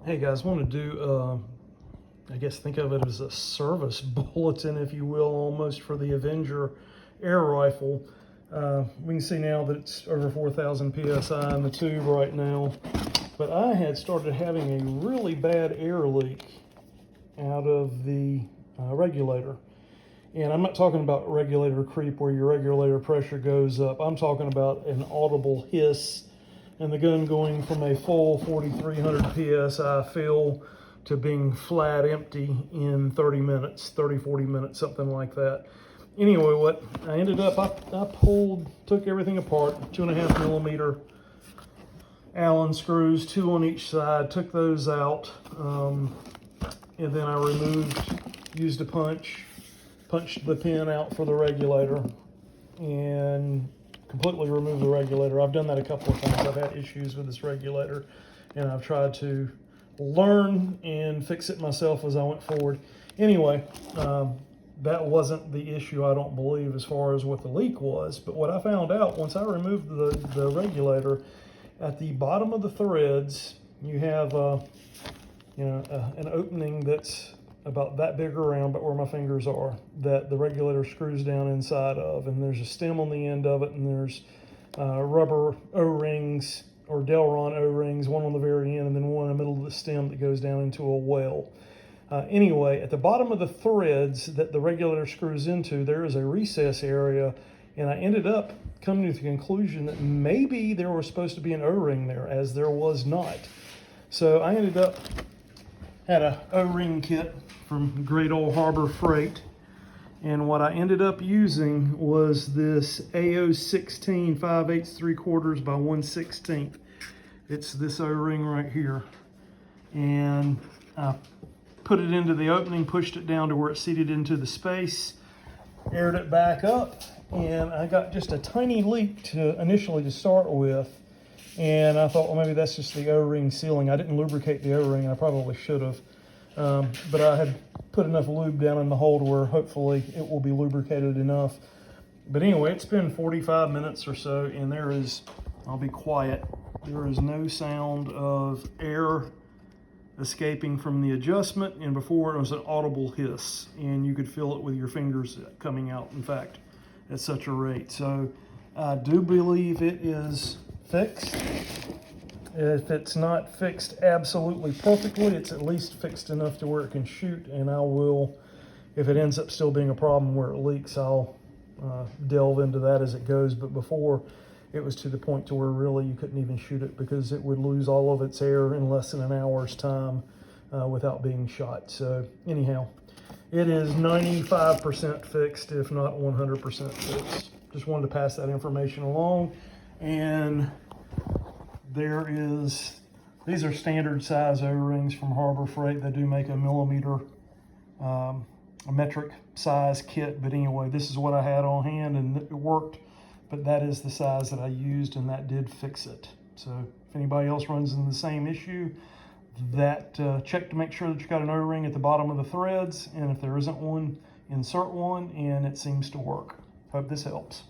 Hey guys, want to do, I guess think of it as a service bulletin, if you will, almost for the Avenger air rifle. We can see now that it's over 4,000 PSI in the tube right now, but I had started having a really bad air leak out of the regulator. And I'm not talking about regulator creep where your regulator pressure goes up. I'm talking about an audible hiss and the gun going from a full 4,300 PSI fill to being flat empty in 30 minutes, 30, 40 minutes, something like that. Anyway, what I ended up, I took everything apart, 2.5 millimeter Allen screws, 2 on each side, took those out, and then I used a punched the pin out for the regulator, and completely remove the regulator. I've done that a couple of times. I've had issues with this regulator, and I've tried to learn and fix it myself as I went forward. Anyway, that wasn't the issue, I don't believe, as far as what the leak was. But what I found out once I removed the regulator, at the bottom of the threads, you have an opening that's about that big around, but where my fingers are, that the regulator screws down inside of, and there's a stem on the end of it, and there's rubber O-rings or Delron O-rings, one on the very end and then one in the middle of the stem that goes down into a well. Anyway, at the bottom of the threads that the regulator screws into, there is a recess area, and I ended up coming to the conclusion that maybe there was supposed to be an O-ring there, as there was not. So I had a O-ring kit from Great Old Harbor Freight, and what I ended up using was this AO16 5/8 3/4 by 1/16. It's this O-ring right here, and I put it into the opening, pushed it down to where it seated into the space, aired it back up, and I got just a tiny leak initially to start with. And I thought, well, maybe that's just the O-ring sealing. I didn't lubricate the O-ring. I probably should have. But I had put enough lube down in the hole to where hopefully it will be lubricated enough. But anyway, it's been 45 minutes or so, and I'll be quiet, there is no sound of air escaping from the adjustment, and before it was an audible hiss, and you could feel it with your fingers coming out, in fact, at such a rate. So I do believe it is fixed. If it's not fixed absolutely perfectly, it's at least fixed enough to where it can shoot, and I will, if it ends up still being a problem where it leaks, I'll delve into that as it goes. But before, it was to the point to where really you couldn't even shoot it because it would lose all of its air in less than an hour's time without being shot. So anyhow, it is 95% fixed, if not 100% fixed. Just wanted to pass that information along. And these are standard size O-rings from Harbor Freight. They do make a millimeter, a metric size kit, but anyway, this is what I had on hand and it worked, but that is the size that I used, and that did fix it. So if anybody else runs into the same issue, check to make sure that you've got an O-ring at the bottom of the threads, and if there isn't one, insert one, and it seems to work. Hope this helps.